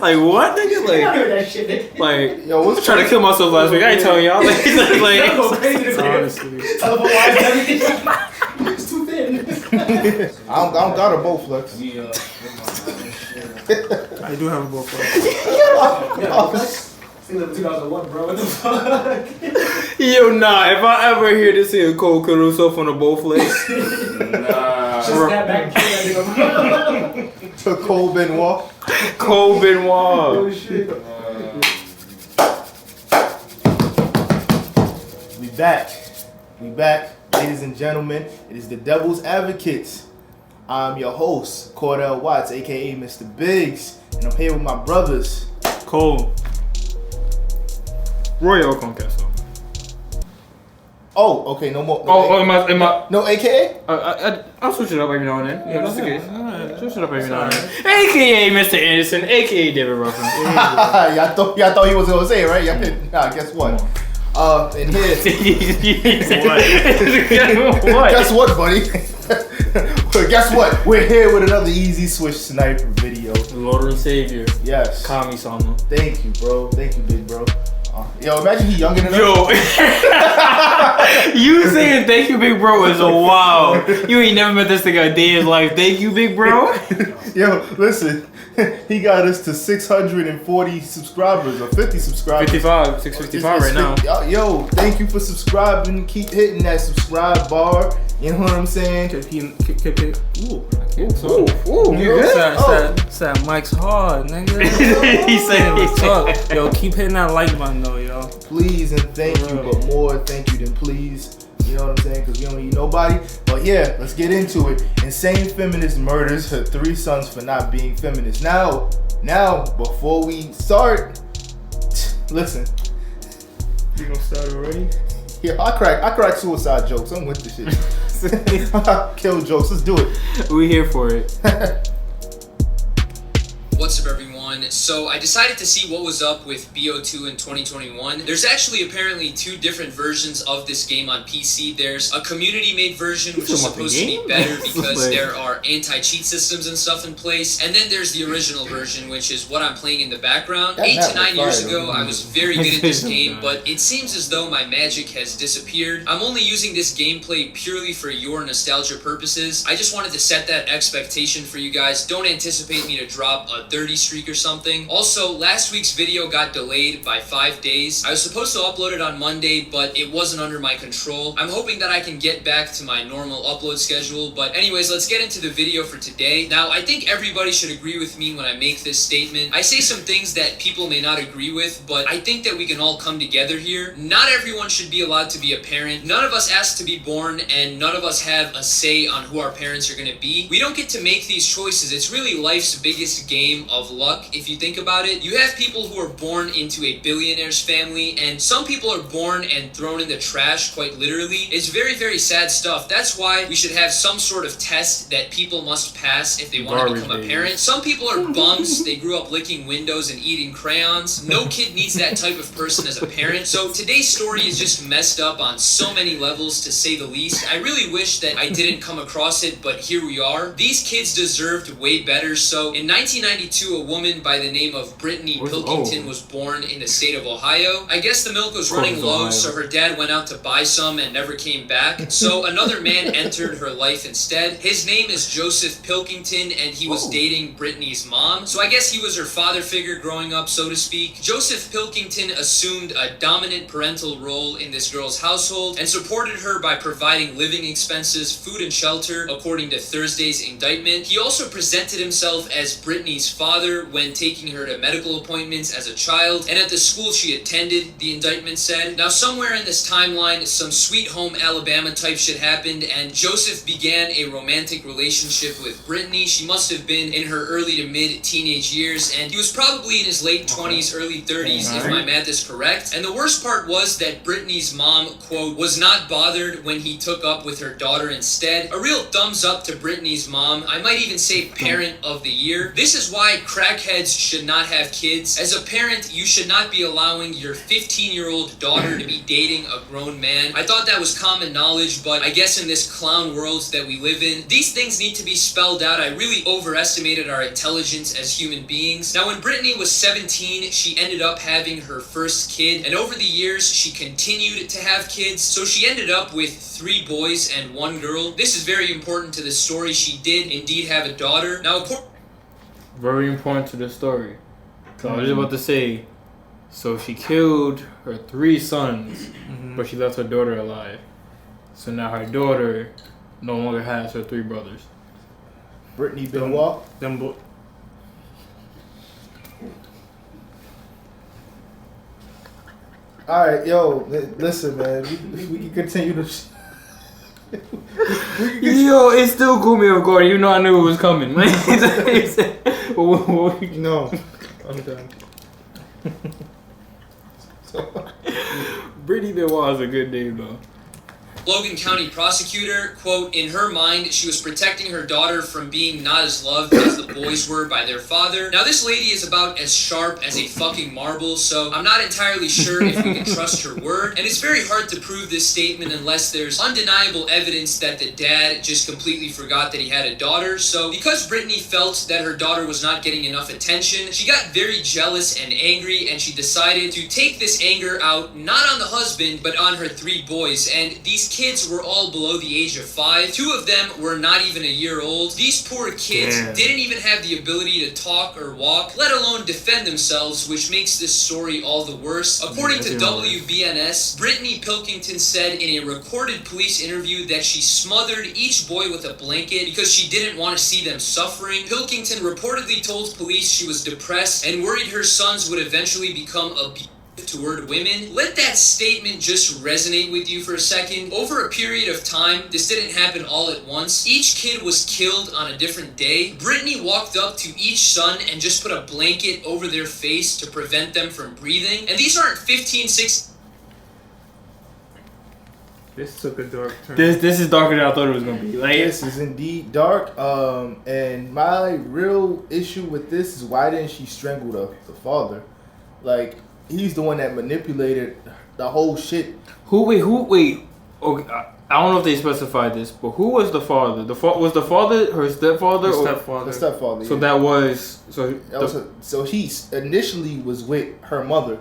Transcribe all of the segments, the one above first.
Like what, nigga? Like, I heard that shit, nigga. Like, Yo, what's trying to kill myself last week. I ain't telling y'all. Like, Honestly. It's too thin. I don't got a Bowflex. I do have a Bowflex. See, 2001, bro. What the fuck? Yo, nah. If I ever hear this nigga Cole kill himself on a Bowflex, Just snap back and kill that nigga. To Cole Benoit. Cole Benoit. Oh shit. We back, ladies and gentlemen. It is the Devil's Advocates. I'm your host, Cordell Watts, aka Mr. Biggs, and I'm here with my brothers. Cole. Royal Conquesto. Oh, okay, no more. Am I? No AKA? I'll switch it up every now and then. Yeah, that's the case. Switch it up every now and then. AKA Mr. Anderson, AKA David Ruffin. y'all thought he was gonna say it, right? Nah, guess what? And here. What? Guess what, buddy? Guess what? We're here with another Easy Switch Sniper video. Lord and Savior. Yes. Kami-sama. Thank you, bro. Thank you, big bro. Yo, imagine he younger than us. Yo, you saying thank you, big bro is wow. You ain't never met this nigga a day in his life. Thank you, big bro. Yo, listen. He got us to 640 subscribers or 50 subscribers. 655 right now. Yo, thank you for subscribing. Keep hitting that subscribe bar. You know what I'm saying? Ooh, Ooh, you good? That Mike's hard, nigga. He said Yo, keep hitting that like button though, yo. Please and thank you, but more thank you than please. You know what I'm saying? Because we don't need nobody. But yeah, let's get into it. Insane feminist murders her 3 sons for not being feminist. Now, before we start, listen. You gonna start already? Yeah, I crack suicide jokes. I'm with this shit. Kill jokes. Let's do it. We here for it. What's up, everyone? So I decided to see what was up with BO2 in 2021. There's actually apparently 2 different versions of this game on PC. There's a community-made version, which is supposed to be better because there are anti-cheat systems and stuff in place. And then there's the original version, which is what I'm playing in the background. 8 to 9 years ago, I was very good at this game, but it seems as though my magic has disappeared. I'm only using this gameplay purely for your nostalgia purposes. I just wanted to set that expectation for you guys. Don't anticipate me to drop a 30 streak or something. Also, last week's video got delayed by 5 days. I was supposed to upload it on Monday, but it wasn't under my control. I'm hoping that I can get back to my normal upload schedule, but anyways, let's get into the video for today. Now, I think everybody should agree with me when I make this statement. I say some things that people may not agree with, but I think that we can all come together here. Not everyone should be allowed to be a parent. None of us asked to be born, and none of us have a say on who our parents are going to be. We don't get to make these choices. It's really life's biggest game of luck, if you think about it. You have people who are born into a billionaire's family, and some people are born and thrown in the trash, quite literally. It's very, very sad stuff. That's why we should have some sort of test that people must pass if they want to become a parent. Some people are bums. They grew up licking windows and eating crayons. No kid needs that type of person as a parent. So today's story is just messed up on so many levels, to say the least. I really wish that I didn't come across it, but here we are. These kids deserved way better. So in 1992, a woman by the name of Brittany Pilkington was born in the state of Ohio. I guess the milk was running low, so her dad went out to buy some and never came back. So another man entered her life instead. His name is Joseph Pilkington, and he was dating Brittany's mom. So I guess he was her father figure growing up, so to speak. Joseph Pilkington assumed a dominant parental role in this girl's household and supported her by providing living expenses, food, and shelter, according to Thursday's indictment. He also presented himself as Brittany's father when taking her to medical appointments as a child and at the school she attended, the indictment said. Now, somewhere in this timeline, some Sweet Home Alabama type shit happened, and Joseph began a romantic relationship with Brittany. She must have been in her early to mid teenage years, and he was probably in his late 20s, early 30s, if my math is correct. And the worst part was that Brittany's mom, quote, was not bothered when he took up with her daughter instead. A real thumbs up to Brittany's mom. I might even say parent of the year. This is why why crackheads should not have kids. As a parent, you should not be allowing your 15-year-old daughter to be dating a grown man. I thought that was common knowledge, but I guess in this clown world that we live in, these things need to be spelled out. I really overestimated our intelligence as human beings. Now, when Brittany was 17, she ended up having her first kid, and over the years, she continued to have kids, so she ended up with 3 boys and 1 girl. This is very important to the story. She did indeed have a daughter. Now, very important to the story. So I was just about to say, so she killed her 3 sons, but she left her daughter alive. So now her daughter no longer has her 3 brothers. Brittany Benoit. All right, yo, listen, man. We can continue to. Yo, it still caught me off guard. Even though I knew it was coming. No, I'm done. Brittany Benoit is a good name, though. Logan County prosecutor, quote, in her mind, she was protecting her daughter from being not as loved as the boys were by their father. Now, this lady is about as sharp as a fucking marble, so I'm not entirely sure if we can trust her word. And it's very hard to prove this statement unless there's undeniable evidence that the dad just completely forgot that he had a daughter. So, because Brittany felt that her daughter was not getting enough attention, she got very jealous and angry, and she decided to take this anger out not on the husband, but on her 3 boys. And these kids were all below the age of 5. 2 of them were not even a year old. These poor kids didn't even have the ability to talk or walk, let alone defend themselves, which makes this story all the worse. According to WBNS, Brittany Pilkington said in a recorded police interview that she smothered each boy with a blanket because she didn't want to see them suffering. Pilkington reportedly told police she was depressed and worried her sons would eventually become abusive toward women. Let that statement just resonate with you for a second. Over a period of time, this didn't happen all at once. Each kid was killed on a different day. Brittany walked up to each son and just put a blanket over their face to prevent them from breathing. And these aren't 15, 16... This took a dark turn. This is darker than I thought it was gonna be. Like, This is indeed dark. And my real issue with this is why didn't she strangle the father? Like, he's the one that manipulated the whole shit. Wait. Okay, I don't know if they specified this, but who was the father? Was the father her stepfather? The or stepfather. The stepfather. So yeah. that was So he initially was with her mother,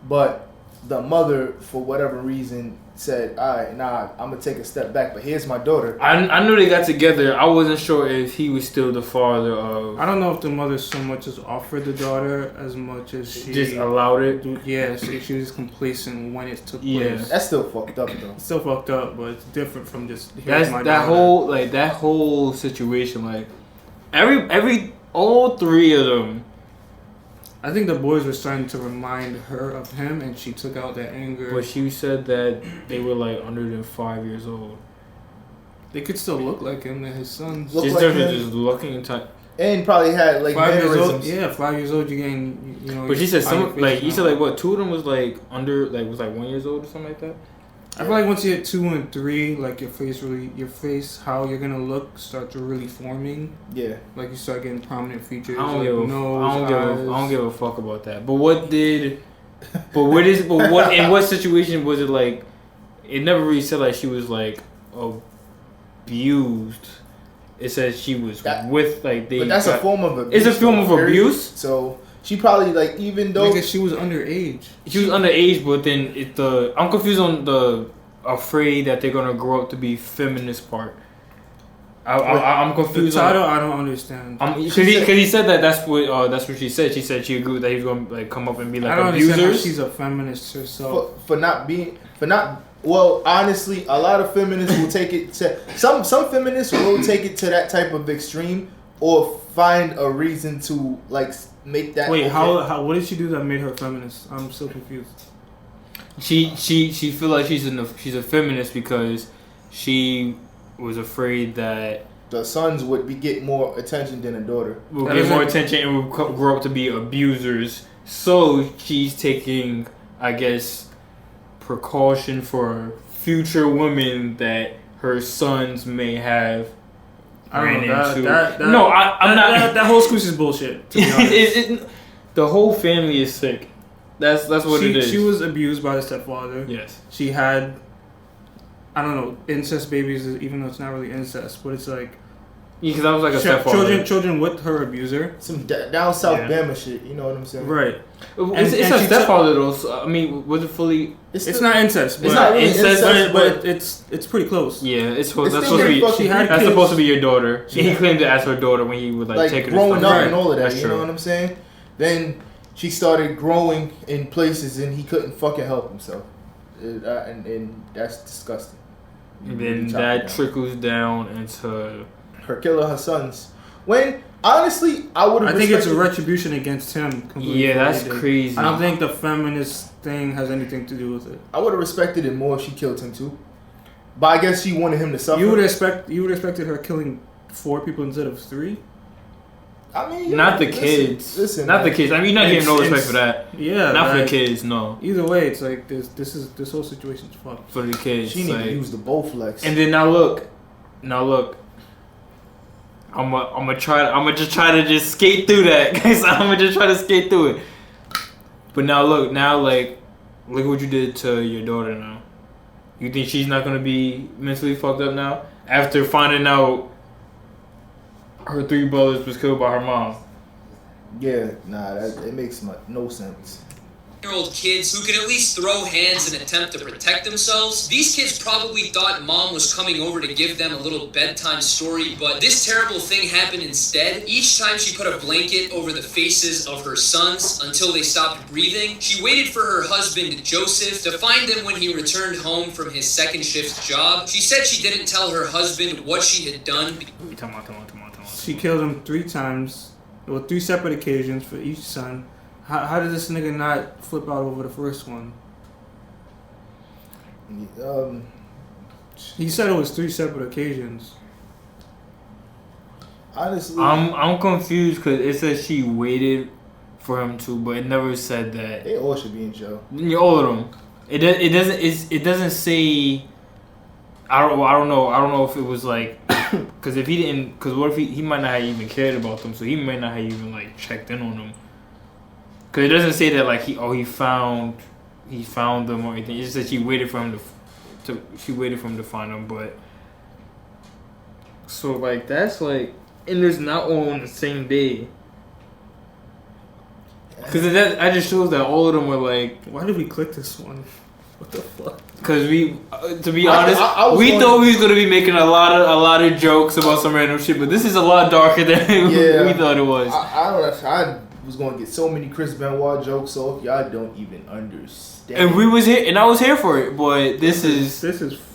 but the mother, for whatever reason, said, "All right, nah, I'm gonna take a step back, but here's my daughter." I knew they got together. I wasn't sure if he was still the father of. I don't know if the mother so much as offered the daughter as much as she just allowed it. Yeah, she was complacent when it took Yeah. place. That's still fucked up though. It's still fucked up, but it's different from just here's my That daughter. whole situation. Like all 3 of them. I think the boys were starting to remind her of him, and she took out that anger. But she said that they were like under than 5 years old. They could still look like him. They're his sons. Look Just like different, him. just looking in time. And probably had like 5 years old. mannerisms. Yeah, 5 years old. You getting, you know. But she said on your some face like you now. said like what 2 of them was like under like was like 1 year old or something like that. I feel like once you hit 2 and 3, like your face, how you're gonna look, start to really forming. Yeah. Like you start getting prominent features. I don't like give a nose, I don't eyes. give a fuck about that. But what in what situation was it like? It never really said like she was like abused. It said she was with like they. But that's a form of abuse. It's a form of abuse. So she probably like even though Because she was underage. She was underage, but then I'm confused on the afraid that they're gonna grow up to be feminist part. I'm The confused. title, I don't understand. Because he said that's what she said. She said she agreed that he was gonna like come up and be like I don't understand how abusers. she's a feminist herself. well, honestly, a lot of feminists will take it to some feminists will take it to that type of extreme or find a reason to like make that. Wait, okay. how? What did she do that made her feminist? I'm so confused. She feel like she's a feminist because she was afraid that the sons would get more attention than a daughter. will get more attention and will grow up to be abusers. So she's taking, I guess, precaution for future women that her sons may have I ran don't know. into. I'm not. That whole excuse is bullshit. To be honest. The whole family is sick. That's what it is. She was abused by the stepfather. Yes. She had, I don't know, incest babies, even though it's not really incest, but it's like. Yeah, because I was like a stepfather. Children with her abuser. Some down south Bama shit. You know what I'm saying? Right. It's a stepfather though. So, I mean, was it fully? It's not incest. It's not really incest, but it's pretty close. Yeah, that's still supposed to be. That's supposed to be your daughter. He claimed to ask her daughter when he would take her growing to up and all of that. That's you true. know what I'm saying? Then she started growing in places and he couldn't fucking help himself, and that's disgusting. And then that trickles down into her killing her sons. When honestly, I think it's a retribution against him. Completely. Yeah, that's crazy. I don't think the feminist thing has anything to do with it. I would have respected it more if she killed him too. But I guess she wanted him to suffer. You would expected her killing 4 people instead of 3. I mean, not the kids. Listen, not the kids. I mean, not giving no respect for that. Yeah, not for the kids. No. Either way, it's like this whole situation's fucked for the kids. She need to use the Bowflex. And then now look. I'm gonna just try to skate through that, guys. I'm gonna just try to skate through it. But now look what you did to your daughter now. You think she's not gonna be mentally fucked up now after finding out her 3 brothers was killed by her mom? Yeah, nah, it makes no sense. Year-old kids who can at least throw hands and attempt to protect themselves. These kids probably thought mom was coming over to give them a little bedtime story, but this terrible thing happened instead. Each time she put a blanket over the faces of her sons until they stopped breathing. She waited for her husband Joseph to find them when he returned home from his second shift job. She said she didn't tell her husband what she had done. Come on. She killed him 3 times, with 3 separate occasions for each son. How did this nigga not flip out over the first one? He said it was 3 separate occasions. Honestly, I'm confused because it says she waited for him to, but it never said that. They all should be in jail. All of them. It doesn't say. I don't know if it was like, because if he didn't, because what if he might not have even cared about them, so he might not have even checked in on them. Because it doesn't say that he found them or anything. It just said she waited for him to find them. But so that's and there's not all on the same day. Because that just shows that all of them were why did we click this one? What the fuck? Because to be honest, we thought we was gonna be making a lot of jokes about some random shit, but this is a lot darker than we thought it was. I was gonna get so many Chris Benoit jokes off. Y'all don't even understand. And we was here, and I was here for it, but this is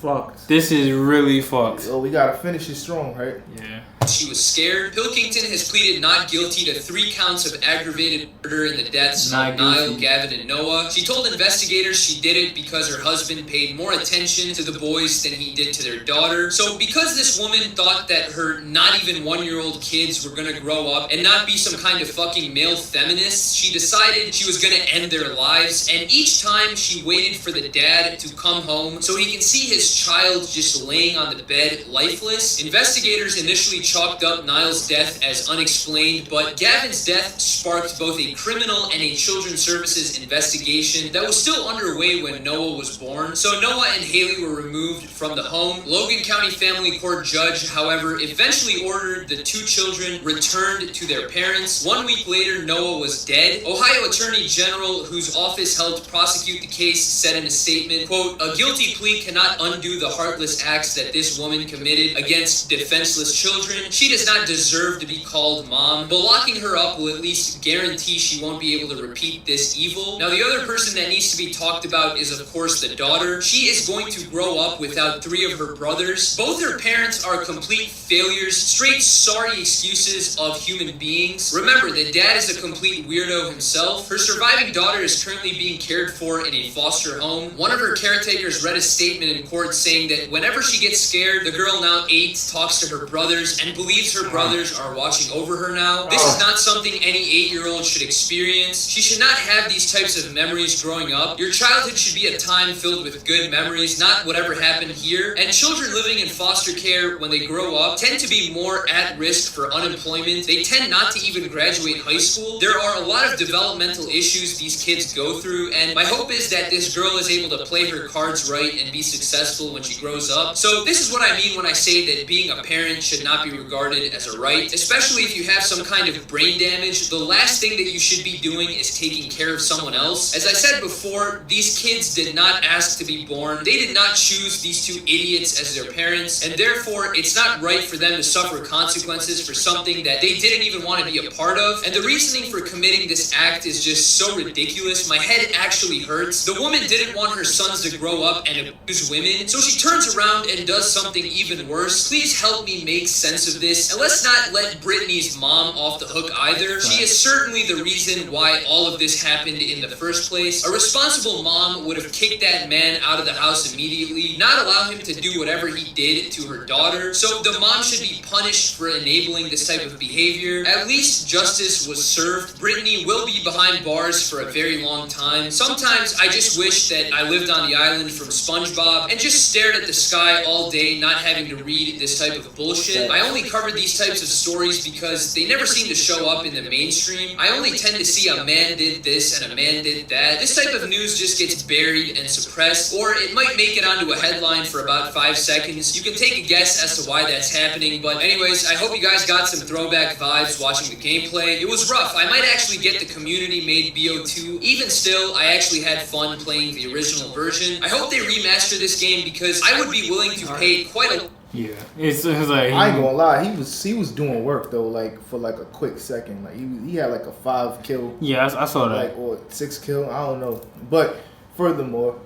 fucked. This is really fucked. Oh, we gotta finish it strong, right? Yeah. She was scared. Pilkington has pleaded not guilty to 3 counts of aggravated murder in the deaths of Niall, Gavin, and Noah. She told investigators she did it because her husband paid more attention to the boys than he did to their daughter. So because this woman thought that her not even 1-year-old kids were gonna grow up and not be some kind of fucking male feminist, she decided she was gonna end their lives. And each time she waited for the dad to come home so he can see his child just laying on the bed lifeless. Investigators initially chalked up Niall's death as unexplained, but Gavin's death sparked both a criminal and a children's services investigation that was still underway when Noah was born. So Noah and Haley were removed from the home. Logan County Family Court judge, however, eventually ordered the 2 children returned to their parents. 1 week later, Noah was dead. Ohio Attorney General, whose office helped prosecute the case, said in a statement, quote, "A guilty plea cannot undo the heartless acts that this woman committed against defenseless children. She does not deserve to be called mom, but locking her up will at least guarantee she won't be able to repeat this evil." Now, the other person that needs to be talked about is, of course, the daughter. She is going to grow up without 3 of her brothers. Both her parents are complete failures, straight sorry excuses of human beings. Remember, the dad is a complete weirdo himself. Her surviving daughter is currently being cared for in a foster home. One of her caretakers read a statement in court saying that whenever she gets scared, the girl, now 8, talks to her brothers and believes her brothers are watching over her now. This is not something any 8-year-old should experience. She should not have these types of memories growing up. Your childhood should be a time filled with good memories, not whatever happened here. And children living in foster care, when they grow up, tend to be more at risk for unemployment. They tend not to even graduate high school. There are a lot of developmental issues these kids go through, and my hope is that this girl is able to play her cards right and be successful when she grows up. So this is what I mean when I say that being a parent should not be regarded as a right, especially if you have some kind of brain damage. The last thing that you should be doing is taking care of someone else. As I said before, these kids did not ask to be born. They did not choose these two idiots as their parents, and therefore it's not right for them to suffer consequences for something that they didn't even want to be a part of. And the reasoning for committing this act is just so ridiculous. My head actually hurts. The woman didn't want her sons to grow up and abuse women, so she turns around and does something even worse. Please help me make sense of this, and let's not let Brittany's mom off the hook either. She is certainly the reason why all of this happened in the first place. A responsible mom would have kicked that man out of the house immediately, not allow him to do whatever he did to her daughter. So the mom should be punished for enabling this type of behavior. At least justice was served. Brittany will be behind bars for a very long time. Sometimes I just wish that I lived on the island from SpongeBob and just stared at the sky all day, not having to read this type of bullshit. I only cover these types of stories because they never seem to show up in the mainstream. I only tend to see a man did this and a man did that. This type of news just gets buried and suppressed, or it might make it onto a headline for about 5 seconds. You can take a guess as to why that's happening, but anyways, I hope you guys got some throwback vibes watching the gameplay. It was rough. I might actually get the community-made BO2. Even still, I actually had fun playing the original version. I hope they remaster this game because I would be willing to pay quite a... Yeah, it's like I ain't gonna lie, he was doing work though, like for like a quick second, like he had like a 5 kill. Yeah, I saw that. Like, or 6 kill, I don't know. But furthermore,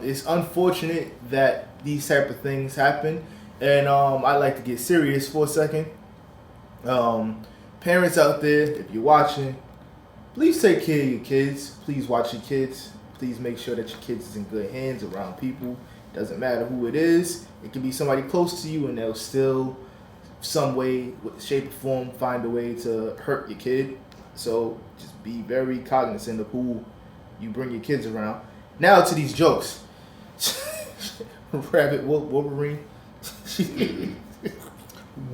it's unfortunate that these type of things happen, and I like to get serious for a second. Parents out there, if you're watching, please take care of your kids. Please watch your kids. Please make sure that your kids is in good hands around people. Doesn't matter who it is. It can be somebody close to you, and they'll still, some way, shape, or form, find a way to hurt your kid. So just be very cognizant of who you bring your kids around. Now to these jokes. Rabbit Wolverine.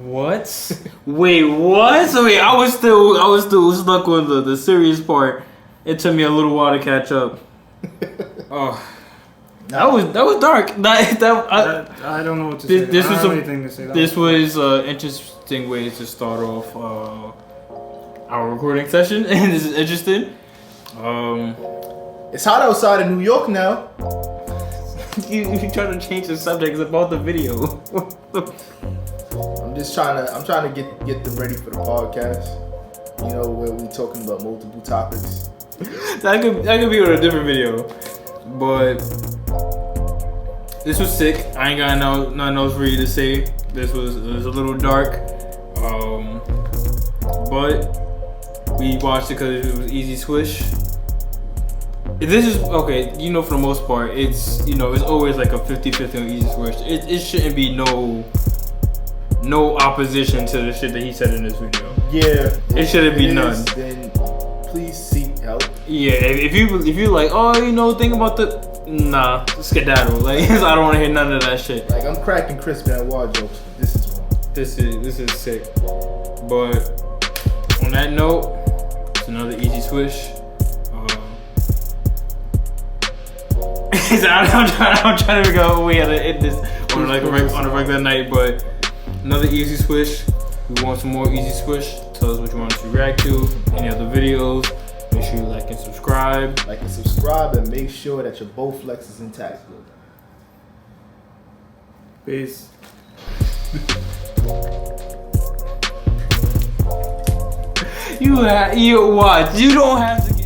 What? Wait, what? So wait, I was still stuck on the serious part. It took me a little while to catch up. Oh. That was dark. I don't know what to say. This I was don't have anything to say. This was an interesting way to start off our recording session, and this is interesting. It's hot outside in New York now. you trying to change the subject? It's about the video. I'm trying to get them ready for the podcast. You know, where we talking about multiple topics. That could be on a different video, but this was sick. I ain't got nothing else for you to say. It was a little dark, but we watched it because it was easy swish. This is okay. You know, for the most part, it's always like a 50-50 on easy swish. It shouldn't be no opposition to the shit that he said in this video. Yeah, it shouldn't be none. Then please seek help. Yeah, if you like, think about nah, skedaddle. Like, I don't want to hear none of that shit. Like, I'm cracking Chris Benoit jokes. This is wrong. This is sick. But on that note, it's another easy swish. I'm trying to figure out a way how to end this on a regular night, but another easy swish. We want some more easy swish. Tell us what you want us to react to. Any other videos. Make sure you like and subscribe. And make sure that your Bowflex is intact. Peace. You watch. You don't have to.